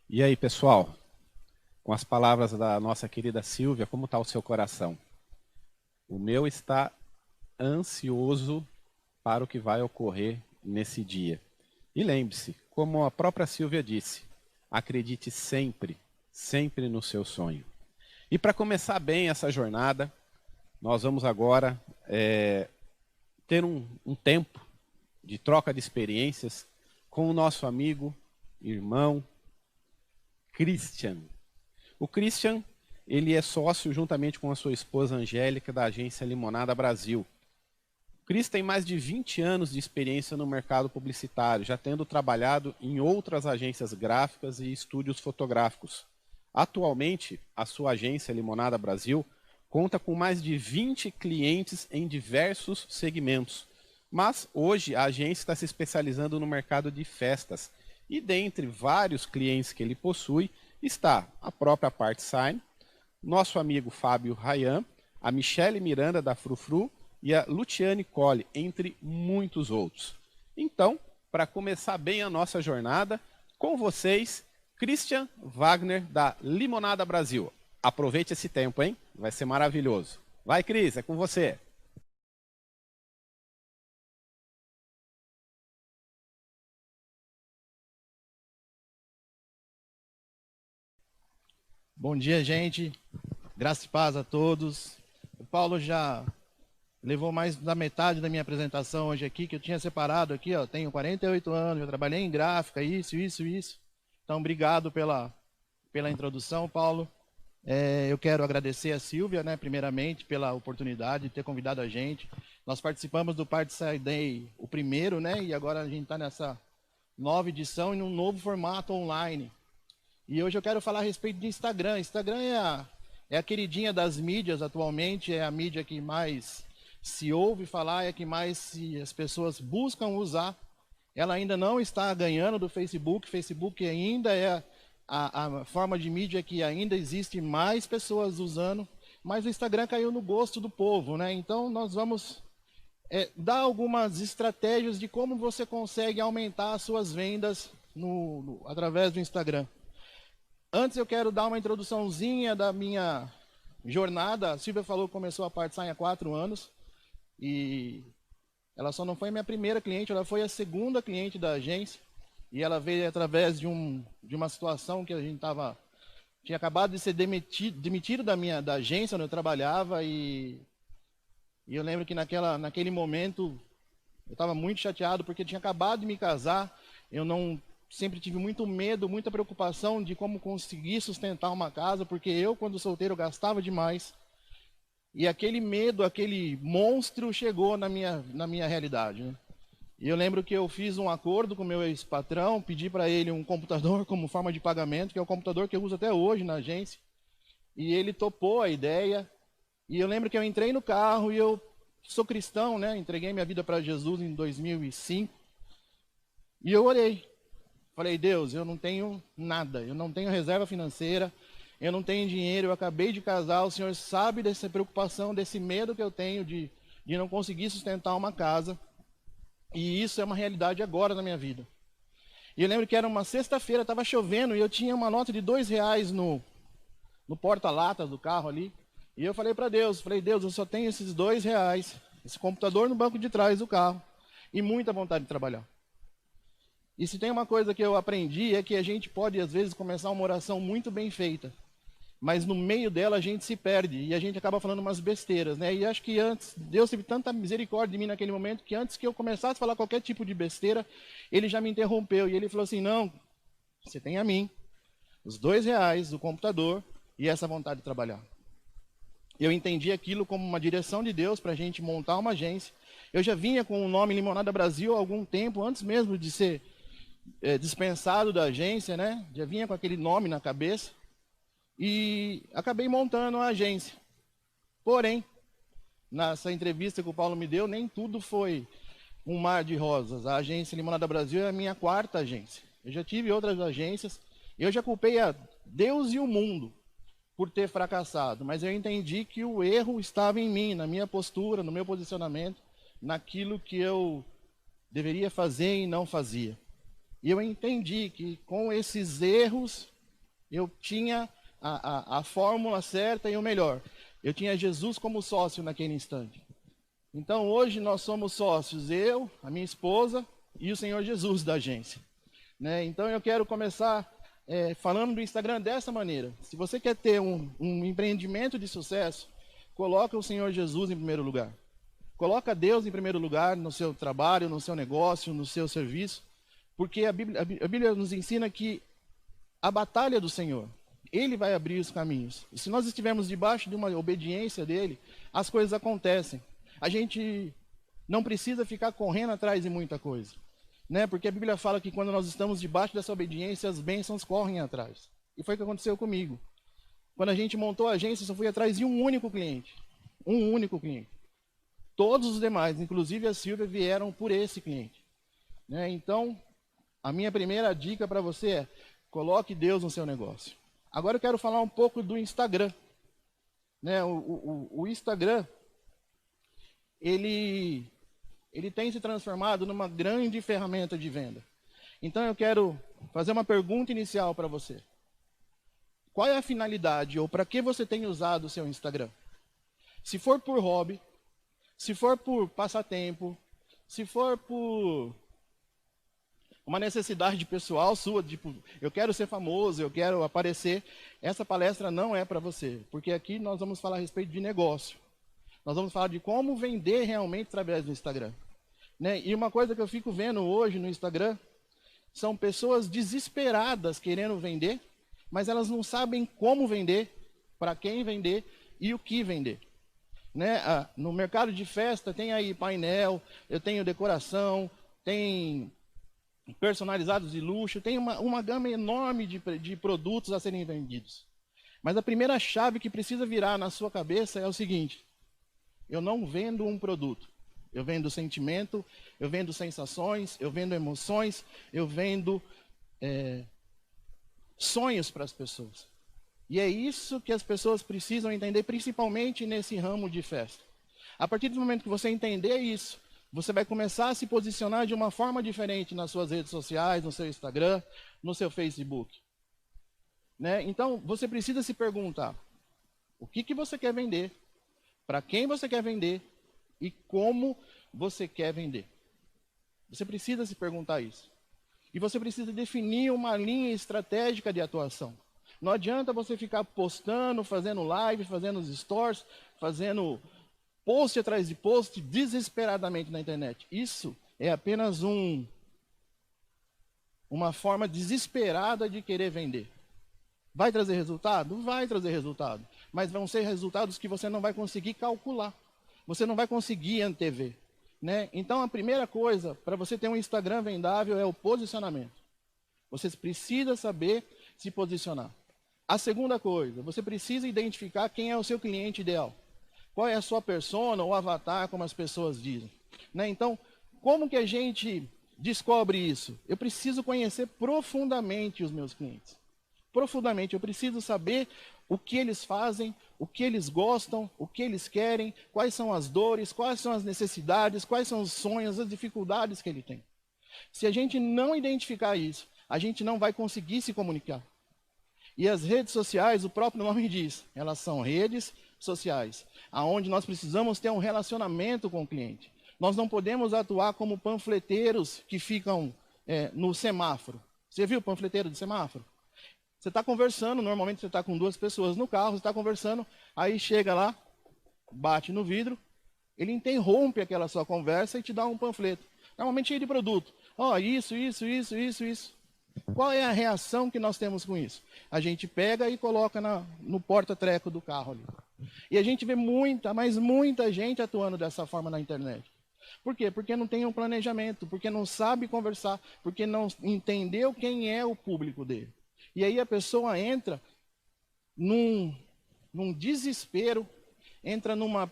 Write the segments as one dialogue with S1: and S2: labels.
S1: E aí, pessoal, com as palavras da nossa querida Silvia, como está o seu coração? O meu está ansioso para o que vai ocorrer nesse dia. E lembre-se, como a própria Silvia disse, acredite sempre, sempre no seu sonho. E para começar bem essa jornada, nós vamos agora ter um tempo de troca de experiências com o nosso amigo, irmão, Christian. O Christian, ele é sócio juntamente com a sua esposa Angélica da agência Limonada Brasil. O Chris tem mais de 20 anos de experiência no mercado publicitário, já tendo trabalhado em outras agências gráficas e estúdios fotográficos. Atualmente, a sua agência Limonada Brasil conta com mais de 20 clientes em diversos segmentos. Mas hoje a agência está se especializando no mercado de festas. E dentre vários clientes que ele possui, está a própria PartSign, nosso amigo Fábio Rayan, a Michele Miranda da Frufru e a Luciane Colli, entre muitos outros. Então, para começar bem a nossa jornada, com vocês, Christian Wagner da Limonada Brasil. Aproveite esse tempo, hein? Vai ser maravilhoso. Vai, Cris, é com você.
S2: Bom dia, gente. Graça e paz a todos. O Paulo já levou mais da metade da minha apresentação hoje aqui, que eu tinha separado aqui, ó. Tenho 48 anos, já trabalhei em gráfica, isso. Então, obrigado pela introdução, Paulo. Eu quero agradecer a Silvia, né, primeiramente, pela oportunidade de ter convidado a gente. Nós participamos do Partside Day, o primeiro, né, e agora a gente está nessa nova edição e num novo formato online. E hoje eu quero falar a respeito de Instagram. Instagram é a queridinha das mídias atualmente, é a mídia que mais se ouve falar, é a que mais as pessoas buscam usar. Ela ainda não está ganhando do Facebook. Facebook ainda é a forma de mídia que ainda existe mais pessoas usando, mas o Instagram caiu no gosto do povo, né? Então nós vamos dar algumas estratégias de como você consegue aumentar as suas vendas através do Instagram. Antes eu quero dar uma introduçãozinha da minha jornada. A Silvia falou que começou a PartSign há 4 anos e ela só não foi minha primeira cliente, ela foi a segunda cliente da agência e ela veio através de uma situação que a gente tinha acabado de ser demitido da agência onde eu trabalhava e eu lembro que naquele momento eu estava muito chateado porque eu tinha acabado de me casar, eu não sempre tive muito medo, muita preocupação de como conseguir sustentar uma casa, porque eu, quando solteiro, gastava demais. E aquele medo, aquele monstro chegou na minha realidade, né? E eu lembro que eu fiz um acordo com o meu ex-patrão, pedi para ele um computador como forma de pagamento, que é o computador que eu uso até hoje na agência. E ele topou a ideia. E eu lembro que eu entrei no carro e eu sou cristão, né? Entreguei minha vida para Jesus em 2005. E eu orei. Falei, Deus, eu não tenho nada, eu não tenho reserva financeira, eu não tenho dinheiro, eu acabei de casar, o Senhor sabe dessa preocupação, desse medo que eu tenho de não conseguir sustentar uma casa, e isso é uma realidade agora na minha vida. E eu lembro que era uma sexta-feira, estava chovendo, e eu tinha uma nota de R$ 2 no porta-latas do carro ali, e eu falei para Deus, eu só tenho esses R$ 2, esse computador no banco de trás do carro, e muita vontade de trabalhar. E se tem uma coisa que eu aprendi é que a gente pode, às vezes, começar uma oração muito bem feita, mas no meio dela a gente se perde e a gente acaba falando umas besteiras, né? E acho que antes, Deus teve tanta misericórdia de mim naquele momento, que antes que eu começasse a falar qualquer tipo de besteira, ele já me interrompeu e ele falou assim, não, você tem a mim, os R$ 2, o computador e essa vontade de trabalhar. Eu entendi aquilo como uma direção de Deus para a gente montar uma agência. Eu já vinha com o nome Limonada Brasil há algum tempo, antes mesmo de ser dispensado da agência, né? Já vinha com aquele nome na cabeça e acabei montando a agência. Porém, nessa entrevista que o Paulo me deu, nem tudo foi um mar de rosas. A agência Limonada Brasil é a minha 4ª agência. Eu já tive outras agências, eu já culpei a Deus e o mundo por ter fracassado, mas eu entendi que o erro estava em mim, na minha postura, no meu posicionamento, naquilo que eu deveria fazer e não fazia. E eu entendi que com esses erros Eu tinha a fórmula certa e o melhor. Eu tinha Jesus como sócio naquele instante. Então hoje nós somos sócios, eu, a minha esposa e o Senhor Jesus da agência. Né? Então eu quero começar falando do Instagram dessa maneira. Se você quer ter um empreendimento de sucesso, coloca o Senhor Jesus em primeiro lugar. Coloca Deus em primeiro lugar no seu trabalho, no seu negócio, no seu serviço. Porque a Bíblia nos ensina que a batalha é do Senhor. Ele vai abrir os caminhos. E se nós estivermos debaixo de uma obediência dele, as coisas acontecem. A gente não precisa ficar correndo atrás de muita coisa. Né? Porque a Bíblia fala que quando nós estamos debaixo dessa obediência, as bênçãos correm atrás. E foi o que aconteceu comigo. Quando a gente montou a agência, eu só fui atrás de um único cliente. Um único cliente. Todos os demais, inclusive a Silvia, vieram por esse cliente. Né? Então, a minha primeira dica para você é: coloque Deus no seu negócio. Agora eu quero falar um pouco do Instagram. Né? O Instagram, ele tem se transformado numa grande ferramenta de venda. Então eu quero fazer uma pergunta inicial para você. Qual é a finalidade ou para que você tem usado o seu Instagram? Se for por hobby, se for por passatempo, se for por uma necessidade pessoal sua, tipo, eu quero ser famoso, eu quero aparecer, essa palestra não é para você, porque aqui nós vamos falar a respeito de negócio. Nós vamos falar de como vender realmente através do Instagram. Né? E uma coisa que eu fico vendo hoje no Instagram são pessoas desesperadas querendo vender, mas elas não sabem como vender, para quem vender e o que vender. Né? No mercado de festa tem aí painel, eu tenho decoração, tem personalizados de luxo, tem uma gama enorme de produtos a serem vendidos. Mas a primeira chave que precisa virar na sua cabeça é o seguinte: eu não vendo um produto, eu vendo sentimento, eu vendo sensações, eu vendo emoções, eu vendo sonhos para as pessoas. E é isso que as pessoas precisam entender, principalmente nesse ramo de festa. A partir do momento que você entender isso, você vai começar a se posicionar de uma forma diferente nas suas redes sociais, no seu Instagram, no seu Facebook. Né? Então, você precisa se perguntar: o que você quer vender, para quem você quer vender e como você quer vender. Você precisa se perguntar isso. E você precisa definir uma linha estratégica de atuação. Não adianta você ficar postando, fazendo live, fazendo os stories, fazendo post atrás de post desesperadamente na internet. Isso é apenas uma forma desesperada de querer vender. Vai trazer resultado? Vai trazer resultado. Mas vão ser resultados que você não vai conseguir calcular. Você não vai conseguir antever. Né? Então a primeira coisa para você ter um Instagram vendável é o posicionamento. Você precisa saber se posicionar. A segunda coisa, você precisa identificar quem é o seu cliente ideal. Qual é a sua persona ou avatar, como as pessoas dizem. Né? Então, como que a gente descobre isso? Eu preciso conhecer profundamente os meus clientes. Profundamente, eu preciso saber o que eles fazem, o que eles gostam, o que eles querem, quais são as dores, quais são as necessidades, quais são os sonhos, as dificuldades que ele tem. Se a gente não identificar isso, a gente não vai conseguir se comunicar. E as redes sociais, o próprio nome diz, elas são redes sociais, aonde nós precisamos ter um relacionamento com o cliente. Nós não podemos atuar como panfleteiros que ficam no semáforo. Você viu o panfleteiro de semáforo? Você está conversando, normalmente você está com duas pessoas no carro, você está conversando, aí chega lá, bate no vidro, ele interrompe aquela sua conversa e te dá um panfleto. Normalmente cheio de produto. Ó, isso. Qual é a reação que nós temos com isso? A gente pega e coloca no porta-treco do carro ali. E a gente vê muita, mas muita gente atuando dessa forma na internet. Por quê? Porque não tem um planejamento, porque não sabe conversar, porque não entendeu quem é o público dele. E aí a pessoa entra num desespero, entra numa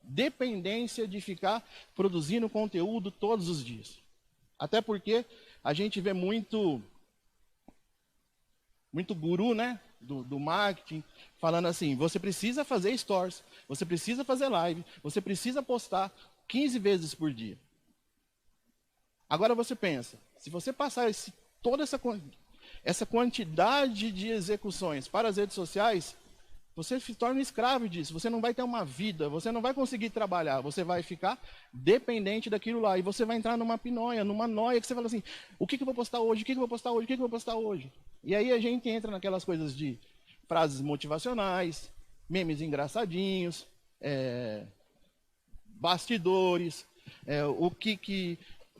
S2: dependência de ficar produzindo conteúdo todos os dias. Até porque a gente vê muito guru, né, do marketing, falando assim: você precisa fazer stories, você precisa fazer live, você precisa postar 15 vezes por dia. Agora você pensa, se você passar toda essa essa quantidade de execuções para as redes sociais, você se torna escravo disso. Você não vai ter uma vida, você não vai conseguir trabalhar, você vai ficar dependente daquilo lá. E você vai entrar numa pinóia, numa noia, que você fala assim, o que eu vou postar hoje? O que eu vou postar hoje? O que eu vou postar hoje? E aí a gente entra naquelas coisas de frases motivacionais, memes engraçadinhos, bastidores,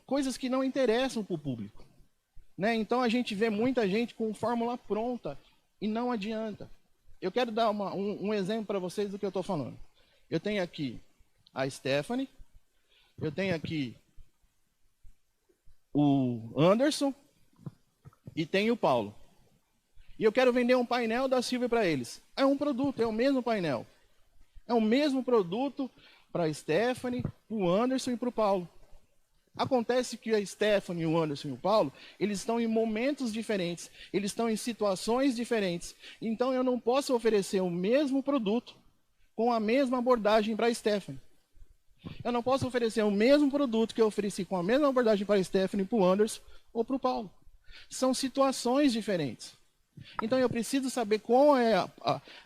S2: coisas que não interessam para o público. Né? Então a gente vê muita gente com fórmula pronta e não adianta. Eu quero dar um exemplo para vocês do que eu estou falando. Eu tenho aqui a Stephanie, eu tenho aqui o Anderson e tenho o Paulo. E eu quero vender um painel da Silvia para eles. É um produto, é o mesmo painel. É o mesmo produto para a Stephanie, para o Anderson e para o Paulo. Acontece que a Stephanie, o Anderson e o Paulo, eles estão em momentos diferentes, eles estão em situações diferentes. Então eu não posso oferecer o mesmo produto com a mesma abordagem para a Stephanie. Eu não posso oferecer o mesmo produto que eu ofereci com a mesma abordagem para a Stephanie, para o Anderson ou para o Paulo. São situações diferentes. Então eu preciso saber qual é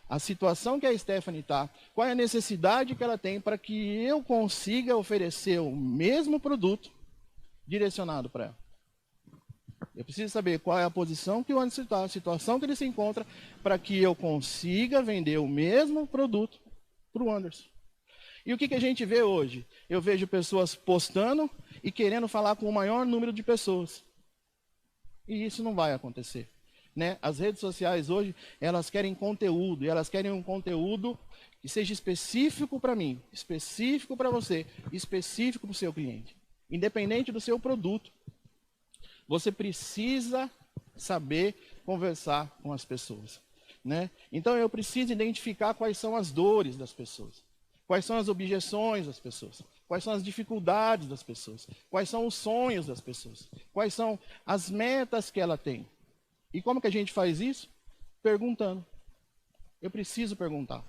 S2: a situação que a Stephanie está, qual é a necessidade que ela tem para que eu consiga oferecer o mesmo produto direcionado para ela. Eu preciso saber qual é a posição que o Anderson está, a situação que ele se encontra, para que eu consiga vender o mesmo produto para o Anderson. E o que a gente vê hoje? Eu vejo pessoas postando e querendo falar com o maior número de pessoas. E isso não vai acontecer. Né? As redes sociais hoje, elas querem conteúdo, e elas querem um conteúdo que seja específico para mim, específico para você, específico para o seu cliente. Independente do seu produto, você precisa saber conversar com as pessoas. Né? Então eu preciso identificar quais são as dores das pessoas, quais são as objeções das pessoas, quais são as dificuldades das pessoas, quais são os sonhos das pessoas, quais são as metas que ela tem. E como que a gente faz isso? Perguntando. Eu preciso perguntar.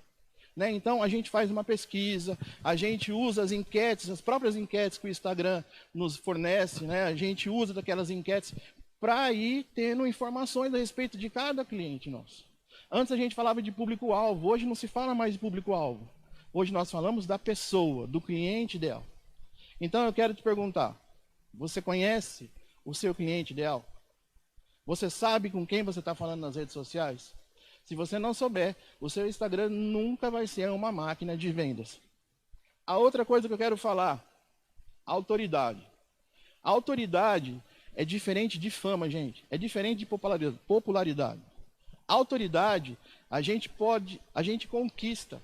S2: Né? Então, a gente faz uma pesquisa, a gente usa as enquetes, as próprias enquetes que o Instagram nos fornece, né? A gente usa daquelas enquetes para ir tendo informações a respeito de cada cliente nosso. Antes a gente falava de público-alvo, hoje não se fala mais de público-alvo. Hoje nós falamos da pessoa, do cliente ideal. Então, eu quero te perguntar, você conhece o seu cliente ideal? Você sabe com quem você está falando nas redes sociais? Se você não souber, o seu Instagram nunca vai ser uma máquina de vendas. A outra coisa que eu quero falar, autoridade. A autoridade é diferente de fama, gente. É diferente de popularidade. Autoridade, a gente conquista.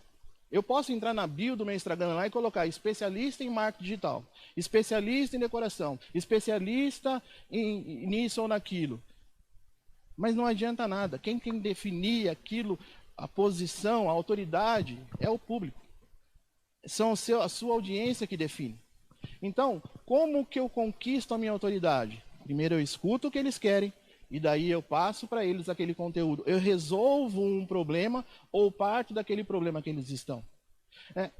S2: Eu posso entrar na bio do meu Instagram lá e colocar especialista em marketing digital, especialista em decoração, especialista nisso ou naquilo. Mas não adianta nada. Quem tem que definir aquilo, a posição, a autoridade, é o público. São a sua audiência que define. Então, como que eu conquisto a minha autoridade? Primeiro eu escuto o que eles querem, e daí eu passo para eles aquele conteúdo. Eu resolvo um problema ou parte daquele problema que eles estão.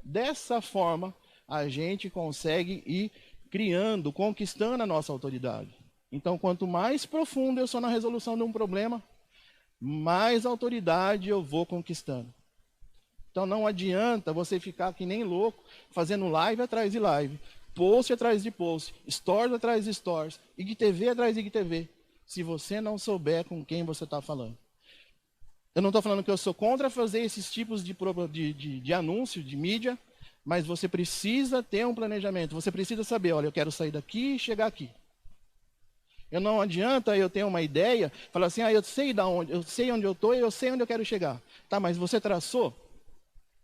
S2: Dessa forma, a gente consegue ir criando, conquistando a nossa autoridade. Então, quanto mais profundo eu sou na resolução de um problema, mais autoridade eu vou conquistando. Então, não adianta você ficar que nem louco, fazendo live atrás de live, post atrás de post, stories atrás de stories, IGTV atrás de IGTV, se você não souber com quem você está falando. Eu não estou falando que eu sou contra fazer esses tipos de anúncio, de mídia, mas você precisa ter um planejamento, você precisa saber, olha, eu quero sair daqui e chegar aqui. Não adianta eu ter uma ideia, falar assim, eu sei onde eu estou e eu sei onde eu quero chegar. Tá, mas você traçou?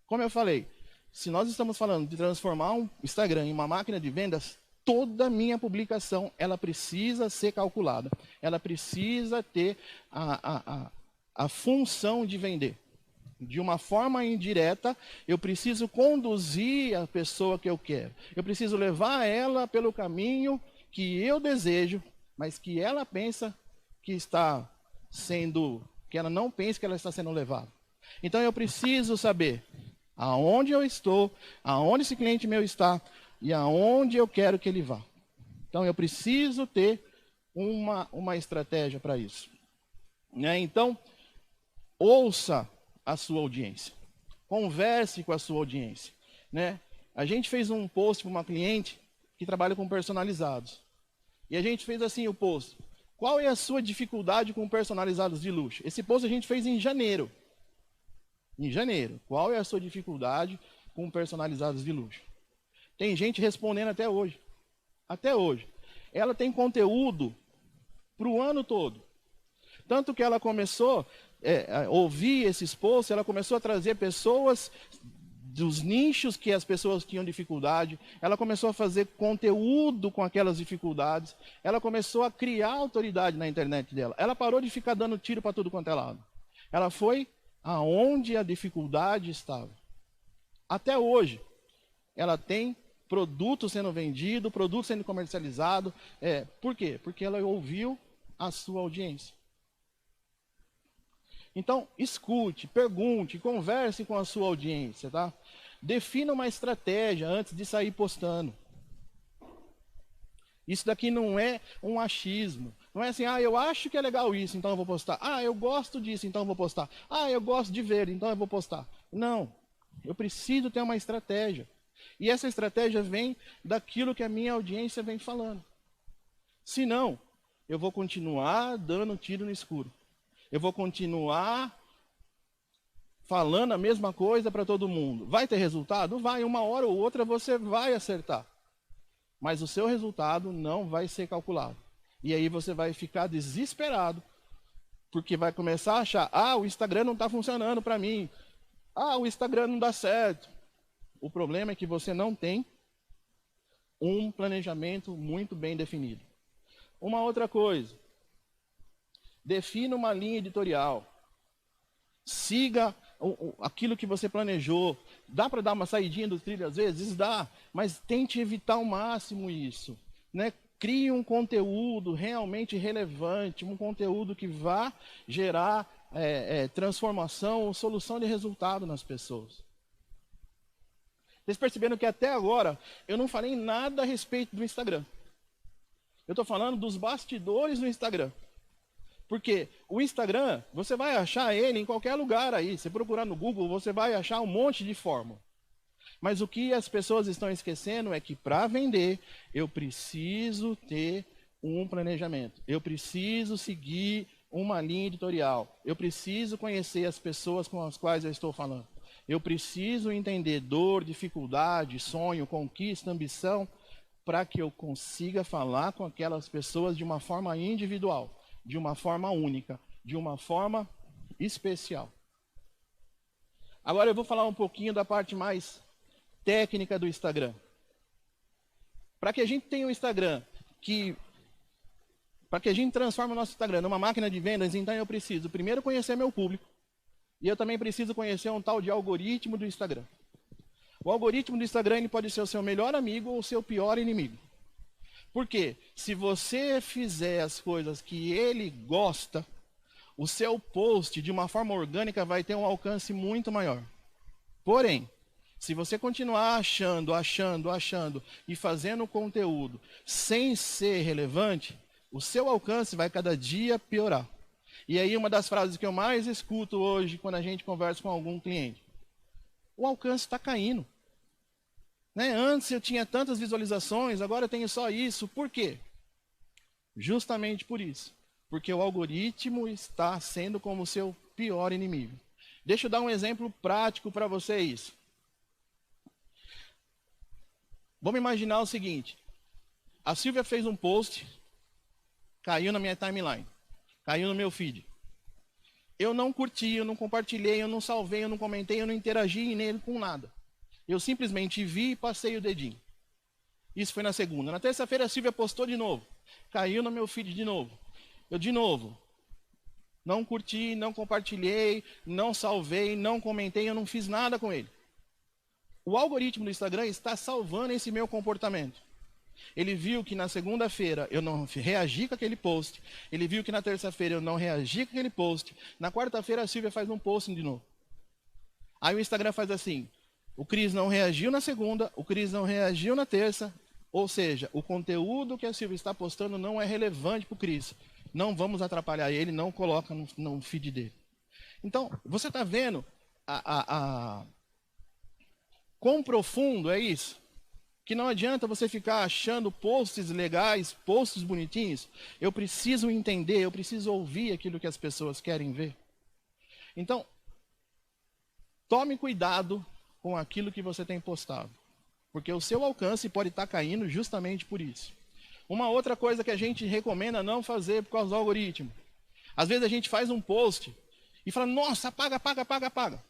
S2: Como eu falei, se nós estamos falando de transformar um Instagram em uma máquina de vendas, toda minha publicação, ela precisa ser calculada. Ela precisa ter a função de vender. De uma forma indireta, eu preciso conduzir a pessoa que eu quero. Eu preciso levar ela pelo caminho que eu desejo, mas que ela pensa que está sendo, que ela não pensa que ela está sendo levada. Então eu preciso saber aonde eu estou, aonde esse cliente meu está e aonde eu quero que ele vá. Então eu preciso ter uma estratégia para isso. né? Então, ouça a sua audiência. Converse com a sua audiência, né? A gente fez um post para uma cliente que trabalha com personalizados. E a gente fez assim o post. Qual é a sua dificuldade com personalizados de luxo? Esse post a gente fez em janeiro. Em janeiro. Qual é a sua dificuldade com personalizados de luxo? Tem gente respondendo até hoje. Até hoje. Ela tem conteúdo para o ano todo. Tanto que ela começou a ouvir esses posts, ela começou a trazer pessoas dos nichos que as pessoas tinham dificuldade, ela começou a fazer conteúdo com aquelas dificuldades, ela começou a criar autoridade na internet dela. Ela parou de ficar dando tiro para tudo quanto é lado. Ela foi aonde a dificuldade estava. Até hoje, ela tem produto sendo vendido, produto sendo comercializado. Por quê? Porque ela ouviu a sua audiência. Então, escute, pergunte, converse com a sua audiência, tá? Defina uma estratégia antes de sair postando. Isso daqui não é um achismo. Não é assim, eu acho que é legal isso, então eu vou postar. Eu gosto disso, então eu vou postar. Eu gosto de ver, então eu vou postar. Não, eu preciso ter uma estratégia. E essa estratégia vem daquilo que a minha audiência vem falando. Senão, eu vou continuar dando tiro no escuro. Eu vou continuar falando a mesma coisa para todo mundo. Vai ter resultado? Vai, uma hora ou outra você vai acertar. Mas o seu resultado não vai ser calculado. E aí você vai ficar desesperado, porque vai começar a achar, o Instagram não está funcionando para mim. O Instagram não dá certo. O problema é que você não tem um planejamento muito bem definido. Uma outra coisa. Defina uma linha editorial. Siga aquilo que você planejou. Dá para dar uma saidinha do trilho às vezes? Dá. Mas tente evitar ao máximo isso, né? Crie um conteúdo realmente relevante, um conteúdo que vá gerar transformação ou solução de resultado nas pessoas. Vocês perceberam que até agora eu não falei nada a respeito do Instagram. Eu estou falando dos bastidores do Instagram. Porque o Instagram, você vai achar ele em qualquer lugar aí. Se procurar no Google, você vai achar um monte de fórmula. Mas o que as pessoas estão esquecendo é que para vender, eu preciso ter um planejamento. Eu preciso seguir uma linha editorial. Eu preciso conhecer as pessoas com as quais eu estou falando. Eu preciso entender dor, dificuldade, sonho, conquista, ambição, para que eu consiga falar com aquelas pessoas de uma forma individual. De uma forma única, de uma forma especial. Agora eu vou falar um pouquinho da parte mais técnica do Instagram. Para que a gente tenha um Instagram para que a gente transforme o nosso Instagram numa máquina de vendas, então eu preciso primeiro conhecer meu público. E eu também preciso conhecer um tal de algoritmo do Instagram. O algoritmo do Instagram ele pode ser o seu melhor amigo ou o seu pior inimigo. Porque se você fizer as coisas que ele gosta, o seu post de uma forma orgânica vai ter um alcance muito maior. Porém, se você continuar achando e fazendo conteúdo sem ser relevante, o seu alcance vai cada dia piorar. E aí uma das frases que eu mais escuto hoje quando a gente conversa com algum cliente. O alcance está caindo. Antes eu tinha tantas visualizações, agora eu tenho só isso. Por quê? Justamente por isso. Porque o algoritmo está sendo como o seu pior inimigo. Deixa eu dar um exemplo prático para vocês. Vamos imaginar o seguinte. A Silvia fez um post, caiu na minha timeline, caiu no meu feed. Eu não curti, eu não compartilhei, eu não salvei, eu não comentei, eu não interagi nele com nada. Eu simplesmente vi e passei o dedinho. Isso foi na segunda. Na terça-feira a Silvia postou de novo. Caiu no meu feed de novo. Eu de novo. Não curti, não compartilhei, não salvei, não comentei, eu não fiz nada com ele. O algoritmo do Instagram está salvando esse meu comportamento. Ele viu que na segunda-feira eu não reagi com aquele post. Ele viu que na terça-feira eu não reagi com aquele post. Na quarta-feira a Silvia faz um post de novo. Aí o Instagram faz assim. O Cris não reagiu na segunda, o Cris não reagiu na terça. Ou seja, o conteúdo que a Silvia está postando não é relevante para o Cris. não vamos atrapalhar ele, não coloca no feed dele. Então, você está vendo quão profundo é isso? Que não adianta você ficar achando posts legais, posts bonitinhos. Eu preciso entender, eu preciso ouvir aquilo que as pessoas querem ver. Então, tome cuidado com aquilo que você tem postado. Porque o seu alcance pode estar caindo justamente por isso. Uma outra coisa que a gente recomenda não fazer por causa do algoritmo. Às vezes a gente faz um post e fala, nossa, apaga, apaga, apaga, apaga.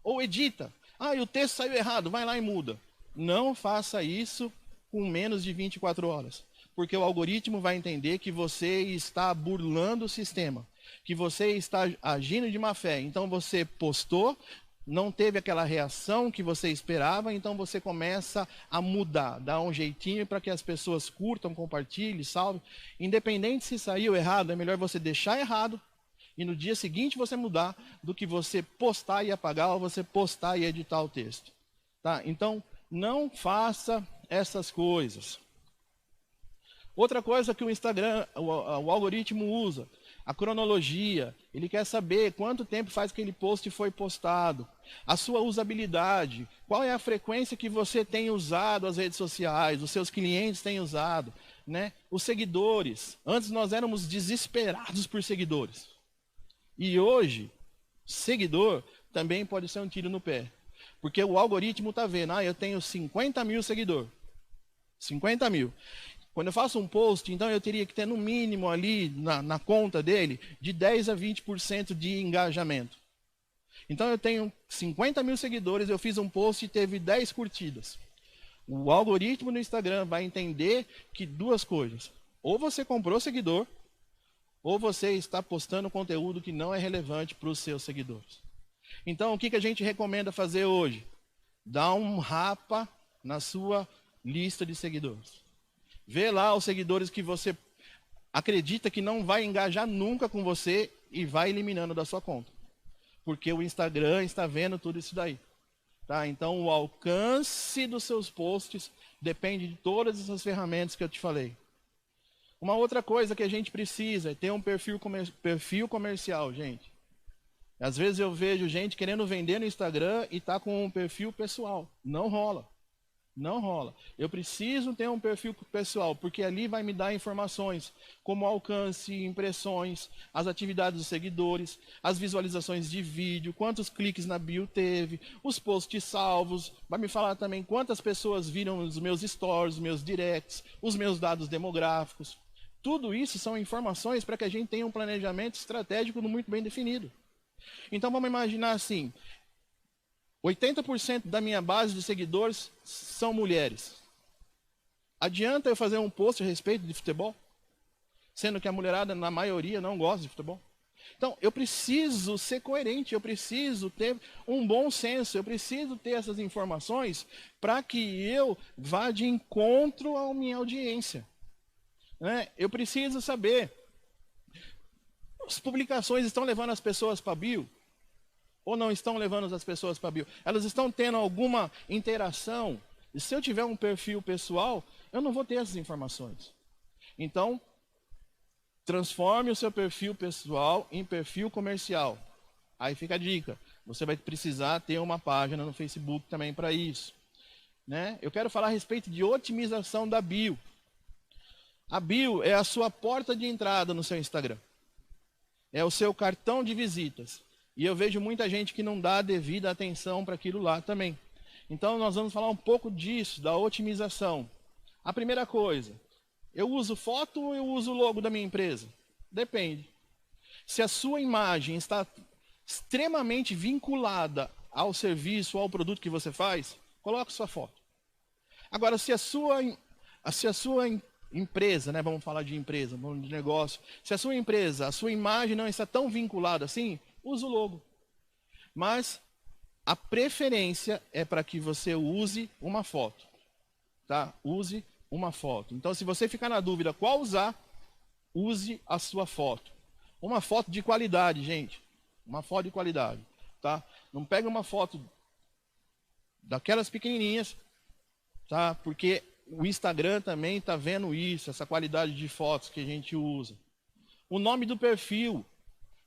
S2: Ou edita. Ah, e o texto saiu errado, vai lá e muda. Não faça isso com menos de 24 horas. Porque o algoritmo vai entender que você está burlando o sistema. Que você está agindo de má fé. Então você postou, não teve aquela reação que você esperava, então você começa a mudar, dá um jeitinho para que as pessoas curtam, compartilhem, salvem. Independente se saiu errado, é melhor você deixar errado e no dia seguinte você mudar do que você postar e apagar ou você postar e editar o texto. Tá? Então, não faça essas coisas. Outra coisa que o Instagram, o algoritmo usa, a cronologia. Ele quer saber quanto tempo faz que aquele post foi postado, a sua usabilidade, qual é a frequência que você tem usado as redes sociais, os seus clientes têm usado, né? Os seguidores. Antes nós éramos desesperados por seguidores. E hoje, seguidor também pode ser um tiro no pé. Porque o algoritmo está vendo, eu tenho 50 mil seguidores. 50 mil. Quando eu faço um post, então eu teria que ter no mínimo ali na conta dele de 10 a 20% de engajamento. Então eu tenho 50 mil seguidores, eu fiz um post e teve 10 curtidas. O algoritmo no Instagram vai entender que duas coisas. Ou você comprou seguidor, ou você está postando conteúdo que não é relevante para os seus seguidores. Então o que a gente recomenda fazer hoje? Dá um rapa na sua lista de seguidores. Vê lá os seguidores que você acredita que não vai engajar nunca com você e vai eliminando da sua conta. Porque o Instagram está vendo tudo isso daí. Tá? Então o alcance dos seus posts depende de todas essas ferramentas que eu te falei. Uma outra coisa que a gente precisa é ter um perfil comercial, gente. Às vezes eu vejo gente querendo vender no Instagram e tá com um perfil pessoal. Não rola. Não rola. Eu preciso ter um perfil pessoal, porque ali vai me dar informações como alcance, impressões, as atividades dos seguidores, as visualizações de vídeo, quantos cliques na bio teve, os posts salvos, vai me falar também quantas pessoas viram os meus stories, os meus directs, os meus dados demográficos. Tudo isso são informações para que a gente tenha um planejamento estratégico muito bem definido. Então vamos imaginar assim, 80% da minha base de seguidores são mulheres. Adianta eu fazer um post a respeito de futebol? Sendo que a mulherada, na maioria, não gosta de futebol. Então, eu preciso ser coerente, eu preciso ter um bom senso, eu preciso ter essas informações para que eu vá de encontro à minha audiência. Né? Eu preciso saber, as publicações estão levando as pessoas para a bio? Ou não estão levando as pessoas para a bio? Elas estão tendo alguma interação? E se eu tiver um perfil pessoal, eu não vou ter essas informações. Então, transforme o seu perfil pessoal em perfil comercial. Aí fica a dica. Você vai precisar ter uma página no Facebook também para isso. Né? Eu quero falar a respeito de otimização da bio. A bio é a sua porta de entrada no seu Instagram. É o seu cartão de visitas. E eu vejo muita gente que não dá a devida atenção para aquilo lá também. Então nós vamos falar um pouco disso, da otimização. A primeira coisa, eu uso foto ou eu uso o logo da minha empresa? Depende. Se a sua imagem está extremamente vinculada ao serviço, ao produto que você faz, coloque sua foto. Agora, se a sua empresa, né, vamos falar de empresa, vamos de negócio, se a sua empresa, a sua imagem não está tão vinculada assim, use o logo. Mas a preferência é para que você use uma foto. Tá? Use uma foto. Então, se você ficar na dúvida qual usar, use a sua foto. Uma foto de qualidade, gente. Uma foto de qualidade. Tá? Não pega uma foto daquelas pequenininhas, tá? Porque o Instagram também está vendo isso, essa qualidade de fotos que a gente usa. O nome do perfil,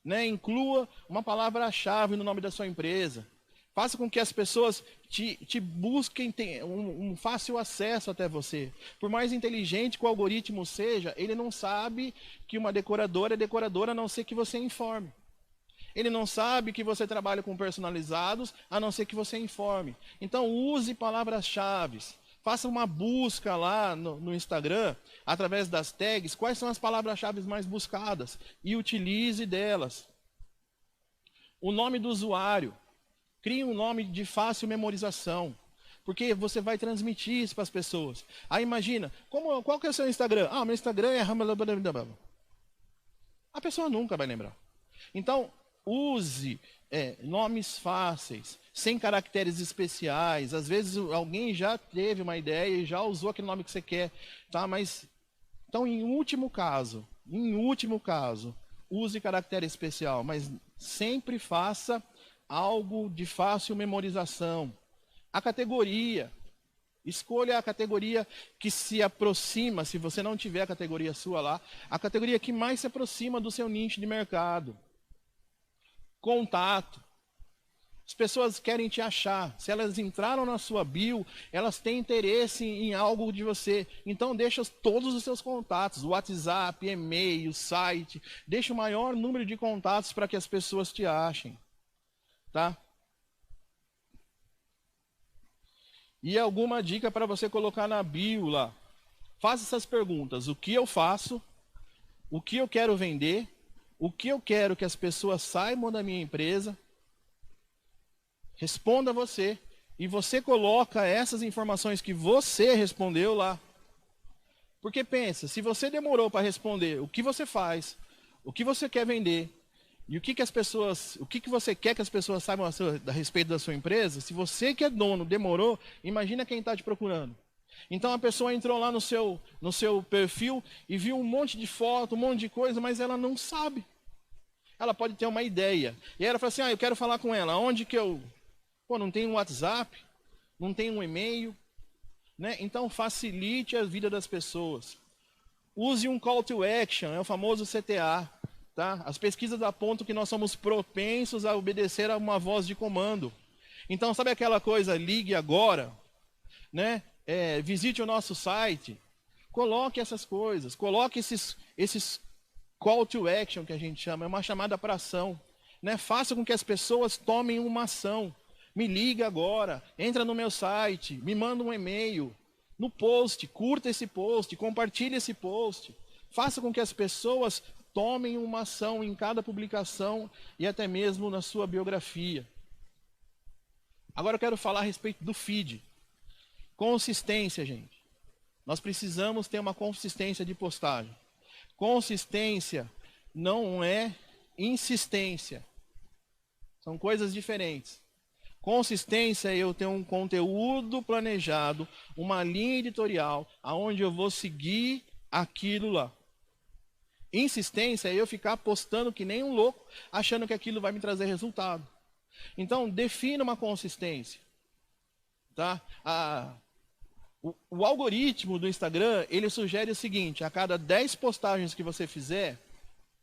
S2: né? Inclua uma palavra-chave no nome da sua empresa. Faça com que as pessoas te busquem, tenham um fácil acesso até você. Por mais inteligente que o algoritmo seja, ele não sabe que uma decoradora é decoradora a não ser que você informe. Ele não sabe que você trabalha com personalizados a não ser que você informe. Então use palavras-chave. Faça uma busca lá no Instagram, através das tags, quais são as palavras-chave mais buscadas e utilize delas. O nome do usuário. Crie um nome de fácil memorização, porque você vai transmitir isso para as pessoas. Aí imagina, qual que é o seu Instagram? Ah, meu Instagram é... A pessoa nunca vai lembrar. Então, use nomes fáceis, sem caracteres especiais. Às vezes alguém já teve uma ideia e já usou aquele nome que você quer, tá? Mas, então, em último caso, use caractere especial, mas sempre faça algo de fácil memorização. A categoria. Escolha a categoria que se aproxima, se você não tiver a categoria sua lá, a categoria que mais se aproxima do seu nicho de mercado. Contato. As pessoas querem te achar. Se elas entraram na sua bio, elas têm interesse em algo de você. Então deixa todos os seus contatos, WhatsApp, e-mail, site. Deixa o maior número de contatos para que as pessoas te achem. Tá? E alguma dica para você colocar na bio lá. Faça essas perguntas. O que eu faço? O que eu quero vender? O que eu quero que as pessoas saibam da minha empresa? Responda você. E você coloca essas informações que você respondeu lá. Porque pensa, se você demorou para responder o que você faz, o que você quer vender, e o que você quer que as pessoas saibam a respeito da sua empresa, se você que é dono demorou, imagina quem está te procurando. Então a pessoa entrou lá no seu perfil e viu um monte de foto, um monte de coisa, mas ela não sabe. Ela pode ter uma ideia. E aí ela fala assim, eu quero falar com ela. Onde que eu... Pô, não tem um WhatsApp, não tem um e-mail. Né? Então facilite a vida das pessoas. Use um call to action, é o famoso CTA. Tá? As pesquisas apontam que nós somos propensos a obedecer a uma voz de comando. Então, sabe aquela coisa, ligue agora, né? Visite o nosso site, coloque essas coisas, coloque esses call to action que a gente chama, é uma chamada para ação. Né? Faça com que as pessoas tomem uma ação. Me liga agora, entra no meu site, me manda um e-mail, no post, curta esse post, compartilhe esse post. Faça com que as pessoas tomem uma ação em cada publicação e até mesmo na sua biografia. Agora eu quero falar a respeito do feed. Consistência, gente. Nós precisamos ter uma consistência de postagem. Consistência não é insistência. São coisas diferentes. Consistência é eu ter um conteúdo planejado, uma linha editorial, aonde eu vou seguir aquilo lá. Insistência é eu ficar postando que nem um louco, achando que aquilo vai me trazer resultado. Então, defina uma consistência. Tá? O algoritmo do Instagram, ele sugere o seguinte, a cada 10 postagens que você fizer,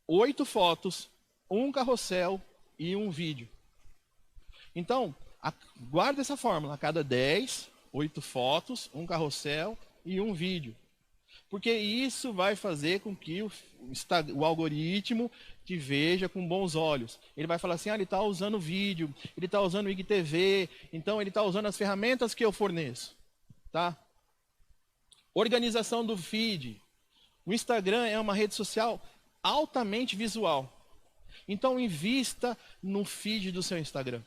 S2: 8 fotos, um carrossel e um vídeo. Então, guarda essa fórmula, a cada 10, 8 fotos, um carrossel e um vídeo. Porque isso vai fazer com que o algoritmo te veja com bons olhos. Ele vai falar assim, ele está usando vídeo, ele está usando o IGTV, então ele está usando as ferramentas que eu forneço. Tá? Organização do feed. O Instagram é uma rede social altamente visual. Então invista no feed do seu Instagram.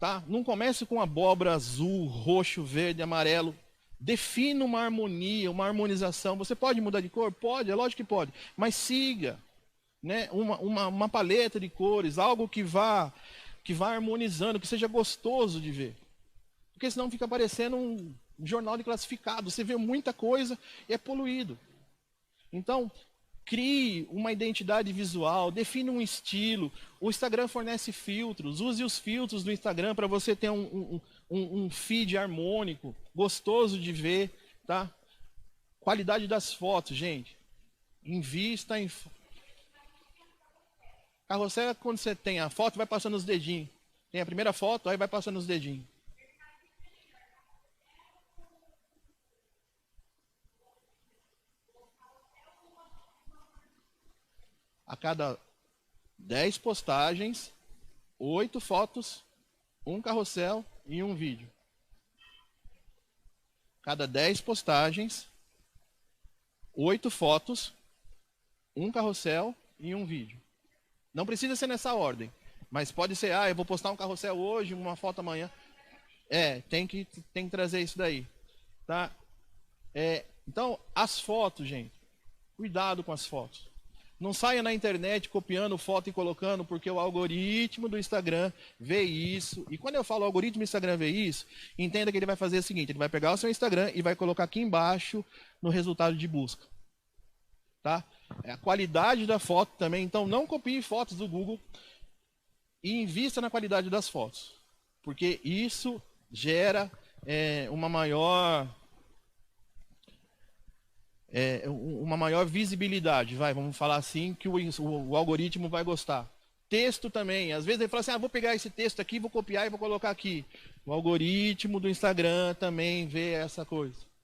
S2: Tá? Não comece com abóbora azul, roxo, verde, amarelo. Defina uma harmonia, uma harmonização. Você pode mudar de cor? Pode, é lógico que pode. Mas siga, né, uma paleta de cores, algo que vá harmonizando, que seja gostoso de ver. Porque senão fica parecendo um jornal de classificado. Você vê muita coisa e é poluído. Então, crie uma identidade visual, defina um estilo. O Instagram fornece filtros. Use os filtros do Instagram para você ter um feed harmônico, gostoso de ver. Tá? Qualidade das fotos, gente. Invista em... Carrossel é quando você tem a foto, vai passando os dedinhos. Tem a primeira foto, aí vai passando os dedinhos. A cada 10 postagens, 8 fotos, um carrossel e um vídeo. Cada 10 postagens, 8 fotos, um carrossel e um vídeo. Não precisa ser nessa ordem, mas pode ser, eu vou postar um carrossel hoje, uma foto amanhã. Tem que trazer isso daí. Tá? Então, as fotos, gente, cuidado com as fotos. Não saia na internet copiando foto e colocando, porque o algoritmo do Instagram vê isso. E quando eu falo algoritmo do Instagram vê isso, entenda que ele vai fazer o seguinte, ele vai pegar o seu Instagram e vai colocar aqui embaixo no resultado de busca. Tá? A qualidade da foto também, então não copie fotos do Google e invista na qualidade das fotos. Porque isso gera uma maior visibilidade, vamos falar assim, que o algoritmo vai gostar. Texto também, às vezes ele fala assim, vou pegar esse texto aqui, vou copiar e vou colocar aqui. O algoritmo do Instagram também vê essa coisa.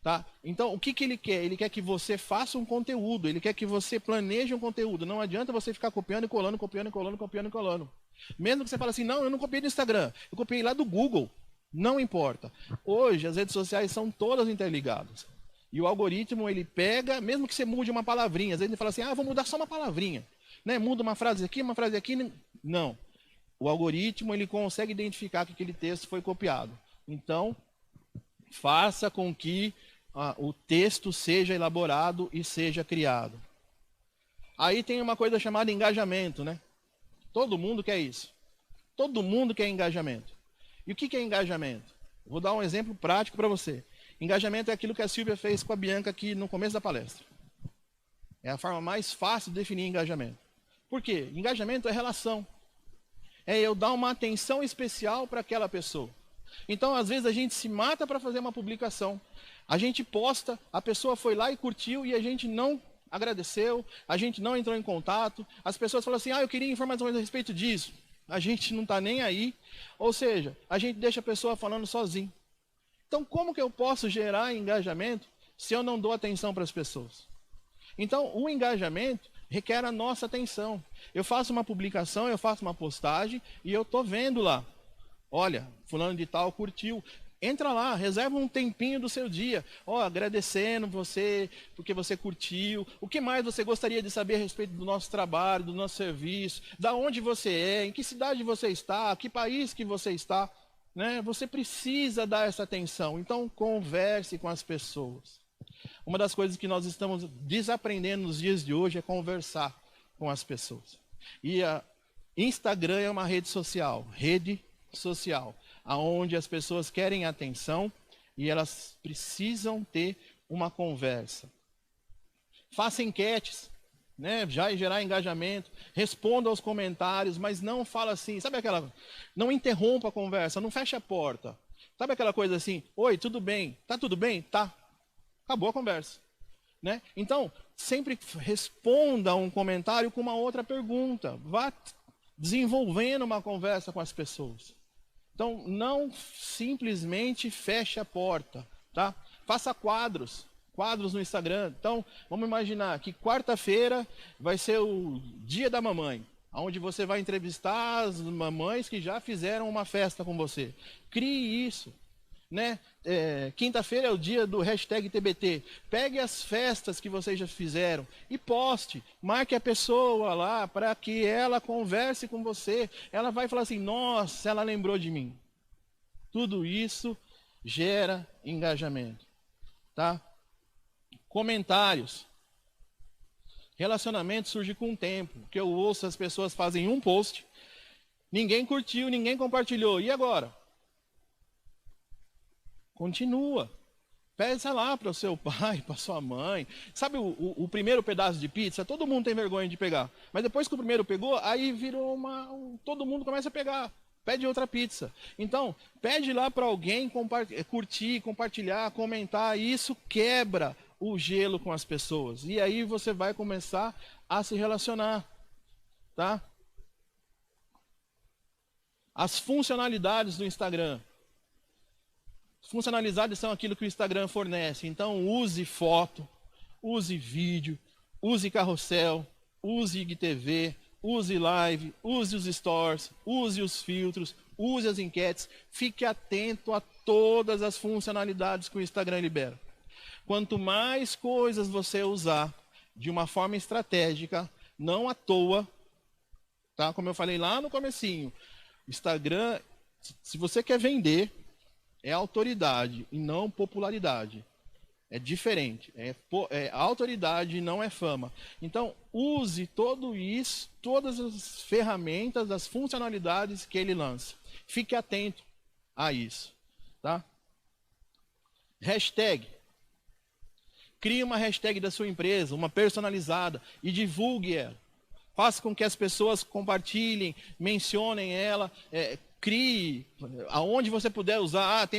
S2: Tá? Então, o que ele quer? Ele quer que você faça um conteúdo, ele quer que você planeje um conteúdo. Não adianta você ficar copiando e colando, copiando e colando, copiando e colando. Mesmo que você fale assim, não, eu não copiei do Instagram, eu copiei lá do Google. Não importa. Hoje, as redes sociais são todas interligadas. E o algoritmo, ele pega, mesmo que você mude uma palavrinha, às vezes ele fala assim, vou mudar só uma palavrinha. Né? Muda uma frase aqui, uma frase aqui. Não. O algoritmo, ele consegue identificar que aquele texto foi copiado. Então, faça com que o texto seja elaborado e seja criado. Aí tem uma coisa chamada engajamento, né? Todo mundo quer isso. Todo mundo quer engajamento. E o que é engajamento? Vou dar um exemplo prático para você. Engajamento é aquilo que a Silvia fez com a Bianca aqui no começo da palestra. É a forma mais fácil de definir engajamento. Por quê? Engajamento é relação. É eu dar uma atenção especial para aquela pessoa. Então, às vezes, a gente se mata para fazer uma publicação. A gente posta, a pessoa foi lá e curtiu e a gente não agradeceu, a gente não entrou em contato. As pessoas falam assim, eu queria informações a respeito disso. A gente não está nem aí. Ou seja, a gente deixa a pessoa falando sozinho. Então, como que eu posso gerar engajamento se eu não dou atenção para as pessoas? Então, o engajamento requer a nossa atenção. Eu faço uma publicação, eu faço uma postagem e eu estou vendo lá. Olha, fulano de tal curtiu. Entra lá, reserva um tempinho do seu dia. Agradecendo você, porque você curtiu. O que mais você gostaria de saber a respeito do nosso trabalho, do nosso serviço? Da onde você é, em que cidade você está, que país que você está. Né? Você precisa dar essa atenção. Então, converse com as pessoas. Uma das coisas que nós estamos desaprendendo nos dias de hoje é conversar com as pessoas. E a Instagram é uma rede social, onde as pessoas querem atenção e elas precisam ter uma conversa. Faça enquetes, né? Já gerar engajamento, responda aos comentários, mas não fala assim, sabe aquela, não interrompa a conversa, não feche a porta. Sabe aquela coisa assim, oi, tudo bem? Tá tudo bem? Tá. Acabou a conversa. Né? Então, sempre responda um comentário com uma outra pergunta. Vá desenvolvendo uma conversa com as pessoas. Então, não simplesmente feche a porta. Tá? Faça quadros no Instagram. Então, vamos imaginar que quarta-feira vai ser o dia da mamãe, onde você vai entrevistar as mamães que já fizeram uma festa com você. Crie isso. Né? Quinta-feira é o dia do hashtag TBT. Pegue as festas que vocês já fizeram e poste. Marque a pessoa lá para que ela converse com você. Ela vai falar assim, nossa, ela lembrou de mim. Tudo isso gera engajamento. Tá? Comentários. Relacionamento surge com o tempo. Que eu ouço as pessoas fazem um post, ninguém curtiu, ninguém compartilhou. E agora? Continua. Peça lá para o seu pai, para sua mãe. Sabe o primeiro pedaço de pizza? Todo mundo tem vergonha de pegar. Mas depois que o primeiro pegou, aí virou todo mundo começa a pegar. Pede outra pizza. Então, pede lá para alguém curtir, compartilhar, comentar. E isso quebra o gelo com as pessoas. E aí você vai começar a se relacionar. Tá? As funcionalidades do Instagram. Funcionalidades são aquilo que o Instagram fornece. Então, use foto, use vídeo, use carrossel, use IGTV, use live, use os stories, use os filtros, use as enquetes. Fique atento a todas as funcionalidades que o Instagram libera. Quanto mais coisas você usar de uma forma estratégica, não à toa, tá? Como eu falei lá no comecinho, Instagram, se você quer vender, é autoridade e não popularidade. É diferente. É autoridade e não é fama. Então, use tudo isso, todas as ferramentas, as funcionalidades que ele lança. Fique atento a isso. Tá? Hashtag. Crie uma hashtag da sua empresa, uma personalizada, e divulgue ela. Faça com que as pessoas compartilhem, mencionem ela, crie, aonde você puder usar,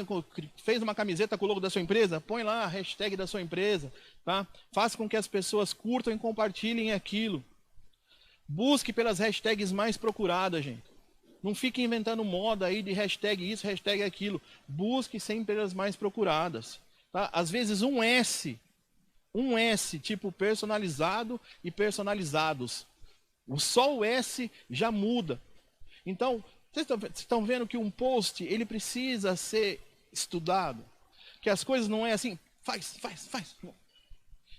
S2: fez uma camiseta com o logo da sua empresa, põe lá a hashtag da sua empresa, tá? Faça com que as pessoas curtam e compartilhem aquilo. Busque pelas hashtags mais procuradas, gente. Não fique inventando moda aí de hashtag isso, hashtag aquilo. Busque sempre pelas mais procuradas, tá? Às vezes um S, tipo personalizado e personalizados. Só o S já muda. Então, vocês estão vendo que um post, ele precisa ser estudado. Que as coisas não é assim, faz.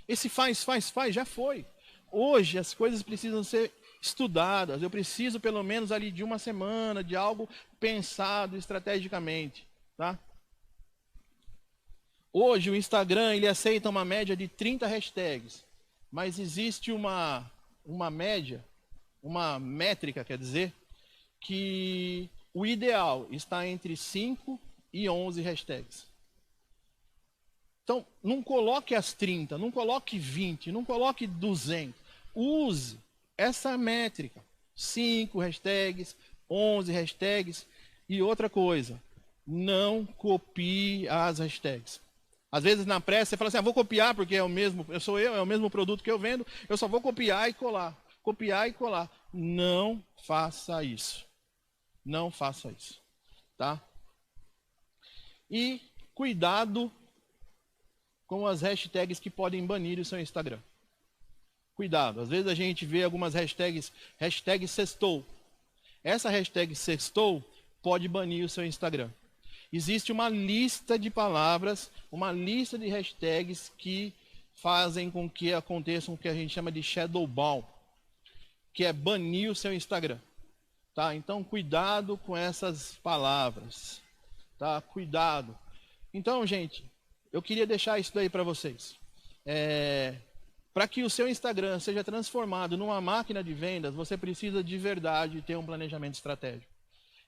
S2: Esse faz, já foi. Hoje as coisas precisam ser estudadas. Eu preciso pelo menos ali de uma semana, de algo pensado estrategicamente. Tá? Hoje o Instagram, ele aceita uma média de 30 hashtags. Mas existe uma média, uma métrica, quer dizer, que o ideal está entre 5 e 11 hashtags. Então, não coloque as 30, não coloque 20, não coloque 200. Use essa métrica. 5 hashtags, 11 hashtags. E outra coisa, não copie as hashtags. Às vezes na pressa você fala assim, vou copiar porque é o mesmo produto que eu vendo, eu só vou copiar e colar. Copiar e colar. Não faça isso. Não faça isso, tá? E cuidado com as hashtags que podem banir o seu Instagram. Cuidado, às vezes a gente vê algumas hashtags, hashtag sextou. Essa hashtag sextou pode banir o seu Instagram. Existe uma lista de palavras, uma lista de hashtags que fazem com que aconteça o que a gente chama de shadow ban, que é banir o seu Instagram. Tá? Então, cuidado com essas palavras. Tá? Cuidado. Então, gente, eu queria deixar isso daí para vocês. Para que o seu Instagram seja transformado numa máquina de vendas, você precisa de verdade ter um planejamento estratégico.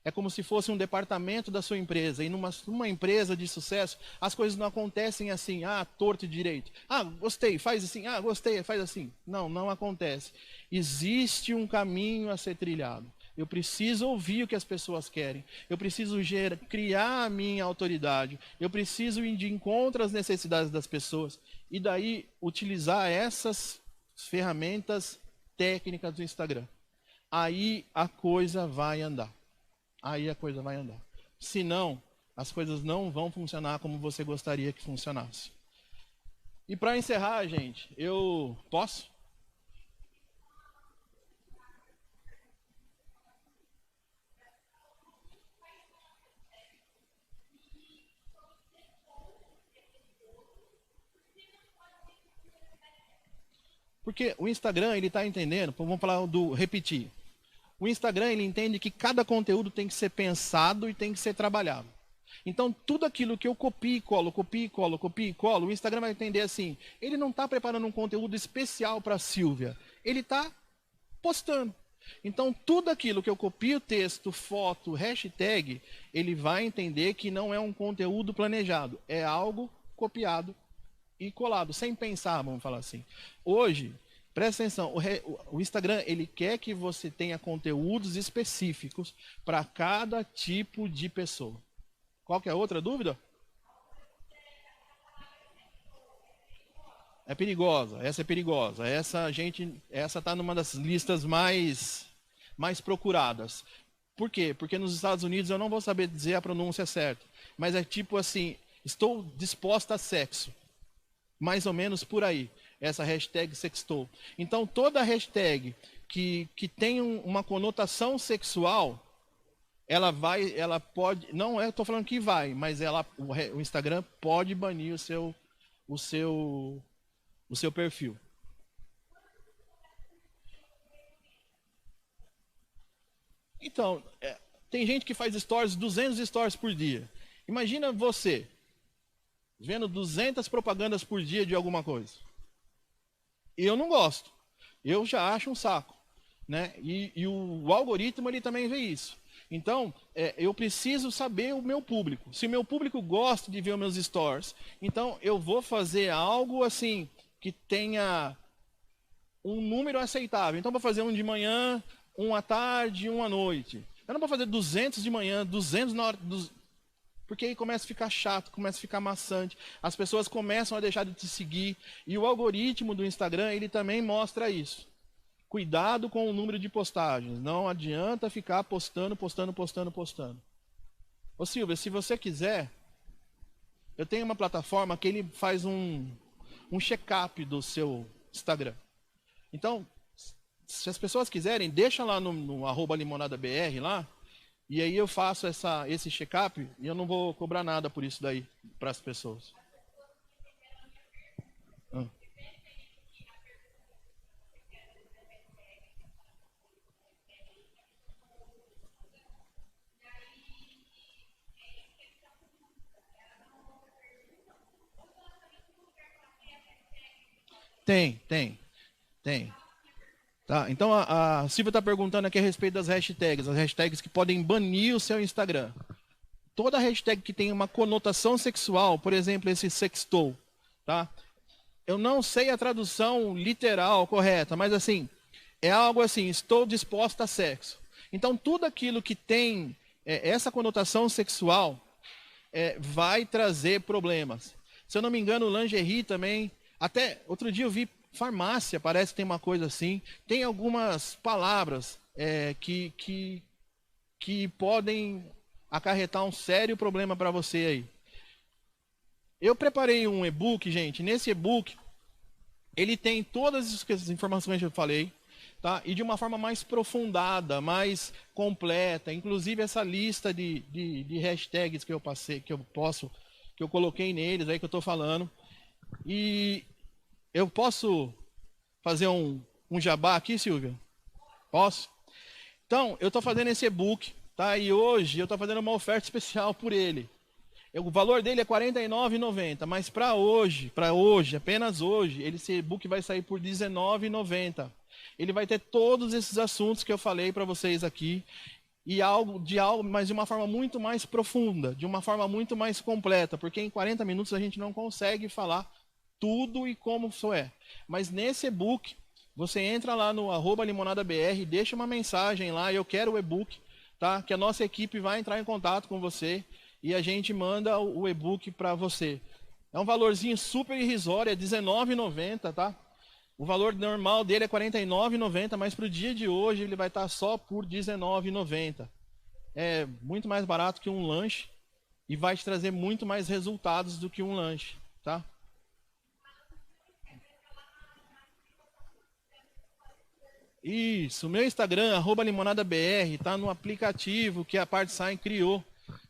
S2: É como se fosse um departamento da sua empresa. E numa empresa de sucesso, as coisas não acontecem assim, torto e direito. Gostei, faz assim. Gostei, faz assim. Não acontece. Existe um caminho a ser trilhado. Eu preciso ouvir o que as pessoas querem. Eu preciso criar a minha autoridade. Eu preciso ir de encontro às necessidades das pessoas. E daí, utilizar essas ferramentas técnicas do Instagram. Aí a coisa vai andar. Senão, as coisas não vão funcionar como você gostaria que funcionasse. E para encerrar, gente, eu posso? Porque o Instagram, ele está entendendo, vamos falar do repetir. O Instagram, ele entende que cada conteúdo tem que ser pensado e tem que ser trabalhado. Então, tudo aquilo que eu copio e colo, o Instagram vai entender assim, ele não está preparando um conteúdo especial para a Silvia, ele está postando. Então, tudo aquilo que eu copio, texto, foto, hashtag, ele vai entender que não é um conteúdo planejado, é algo copiado e colado, sem pensar, vamos falar assim. Hoje, presta atenção, o Instagram, ele quer que você tenha conteúdos específicos para cada tipo de pessoa. Qualquer outra dúvida? É perigosa. Essa está numa das listas mais procuradas. Por quê? Porque nos Estados Unidos eu não vou saber dizer a pronúncia certa. Mas é tipo assim, estou disposta a sexo. Mais ou menos por aí. Essa hashtag sextou. Então toda hashtag que tem uma conotação sexual, ela pode, não é, estou falando que vai, mas o Instagram pode banir o seu perfil. Então, tem gente que faz stories, 200 stories por dia. Imagina você vendo 200 propagandas por dia de alguma coisa. Eu não gosto. Eu já acho um saco, né? E o algoritmo ele também vê isso. Então, eu preciso saber o meu público. Se o meu público gosta de ver os meus stories, então eu vou fazer algo assim que tenha um número aceitável. Então, vou fazer um de manhã, um à tarde, um à noite. Eu não vou fazer 200 de manhã, 200 na hora... Porque aí começa a ficar chato, começa a ficar maçante. As pessoas começam a deixar de te seguir. E o algoritmo do Instagram, ele também mostra isso. Cuidado com o número de postagens. Não adianta ficar postando. Ô Silvia, se você quiser, eu tenho uma plataforma que ele faz um check-up do seu Instagram. Então, se as pessoas quiserem, deixa lá no @limonadabr lá. E aí eu faço esse check-up e eu não vou cobrar nada por isso daí para as pessoas. Tem. Tá, então a Silvia está perguntando aqui a respeito das hashtags. As hashtags que podem banir o seu Instagram. Toda hashtag que tem uma conotação sexual, por exemplo, esse sextou, tá? Eu não sei a tradução literal correta, mas assim, é algo assim, estou disposta a sexo. Então, tudo aquilo que tem essa conotação sexual vai trazer problemas. Se eu não me engano, o lingerie também, até outro dia eu vi farmácia, parece que tem uma coisa assim. Tem algumas palavras que podem acarretar um sério problema para você aí. Eu preparei um e-book, gente. Nesse e-book, ele tem todas as informações que eu falei, tá? E de uma forma mais aprofundada, mais completa. Inclusive essa lista de hashtags que eu passei, que eu coloquei neles aí que eu estou falando. E eu posso fazer um jabá aqui, Silvia? Posso? Então, eu estou fazendo esse e-book, tá? E hoje eu estou fazendo uma oferta especial por ele. O valor dele é R$ 49,90, mas para hoje, apenas hoje, esse e-book vai sair por R$ 19,90. Ele vai ter todos esses assuntos que eu falei para vocês aqui, e mas de uma forma muito mais profunda, de uma forma muito mais completa, porque em 40 minutos a gente não consegue falar tudo e como isso é. Mas nesse e-book, você entra lá no @limonadabr, deixa uma mensagem lá, eu quero o e-book, tá? Que a nossa equipe vai entrar em contato com você e a gente manda o e-book para você. É um valorzinho super irrisório, é R$19,90, tá? O valor normal dele é R$49,90, mas para o dia de hoje ele vai estar só por R$19,90. É muito mais barato que um lanche e vai te trazer muito mais resultados do que um lanche, tá? Isso, meu Instagram, @limonadabr, tá no aplicativo que a PartSign criou,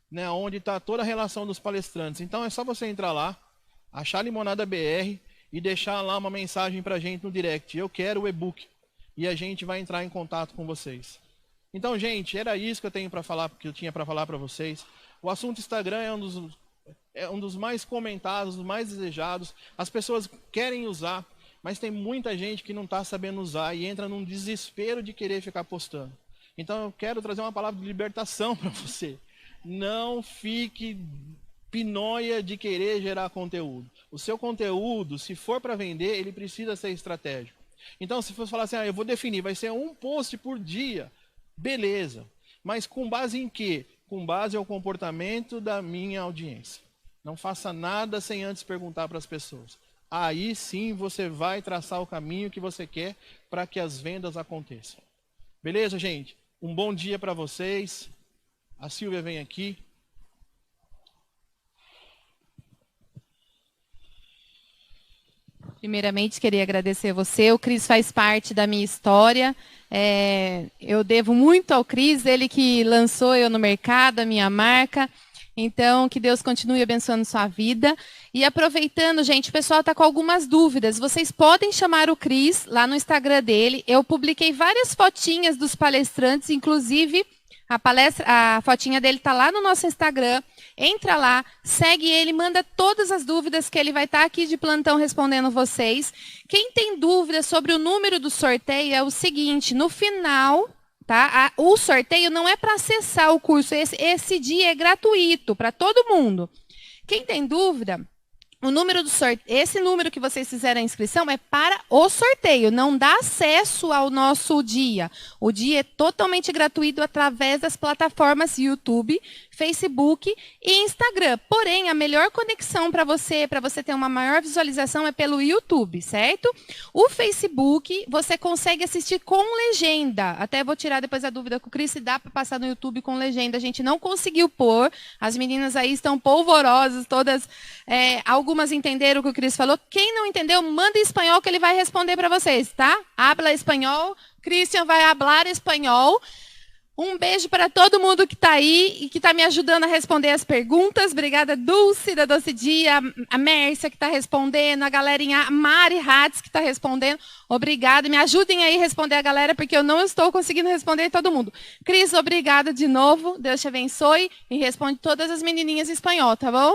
S2: né, onde está toda a relação dos palestrantes. Então é só você entrar lá, achar Limonada BR e deixar lá uma mensagem para a gente no direct. Eu quero o e-book. E a gente vai entrar em contato com vocês. Então, gente, era isso que eu tenho para falar, que eu tinha para falar para vocês. O assunto Instagram é um dos mais comentados, dos mais desejados. As pessoas querem usar, mas tem muita gente que não está sabendo usar e entra num desespero de querer ficar postando. Então eu quero trazer uma palavra de libertação para você. Não fique pinóia de querer gerar conteúdo. O seu conteúdo, se for para vender, ele precisa ser estratégico. Então, se você falar assim, eu vou definir, vai ser um post por dia, beleza. Mas com base em quê? Com base ao comportamento da minha audiência. Não faça nada sem antes perguntar para as pessoas. Aí sim você vai traçar o caminho que você quer para que as vendas aconteçam. Beleza, gente? Um bom dia para vocês. A Silvia vem aqui.
S3: Primeiramente, queria agradecer a você. O Cris faz parte da minha história. Eu devo muito ao Cris, ele que lançou eu no mercado, a minha marca. Então, que Deus continue abençoando sua vida. E aproveitando, gente, o pessoal está com algumas dúvidas. Vocês podem chamar o Cris lá no Instagram dele. Eu publiquei várias fotinhas dos palestrantes, inclusive a fotinha dele está lá no nosso Instagram. Entra lá, segue ele, manda todas as dúvidas que ele vai estar aqui de plantão respondendo vocês. Quem tem dúvidas sobre o número do sorteio é o seguinte, no final, tá? O sorteio não é para acessar o curso, esse dia é gratuito para todo mundo. Quem tem dúvida, o número do esse número que vocês fizeram a inscrição é para o sorteio, não dá acesso ao nosso dia. O dia é totalmente gratuito através das plataformas YouTube, Facebook e Instagram. Porém, a melhor conexão para você ter uma maior visualização é pelo YouTube, certo? O Facebook, você consegue assistir com legenda. Até vou tirar depois a dúvida com o Cris se dá para passar no YouTube com legenda. A gente não conseguiu pôr. As meninas aí estão polvorosas, todas. Algumas entenderam o que o Cris falou. Quem não entendeu, manda em espanhol que ele vai responder para vocês, tá? Habla espanhol. Christian vai hablar espanhol. Um beijo para todo mundo que está aí e que está me ajudando a responder as perguntas. Obrigada, Dulce, da Doce Dia, a Mércia, que está respondendo, a galerinha, a Mari Hatz, que está respondendo. Obrigada. Me ajudem aí a responder a galera, porque eu não estou conseguindo responder todo mundo. Cris, obrigada de novo. Deus te abençoe e responde todas as menininhas em espanhol, tá bom?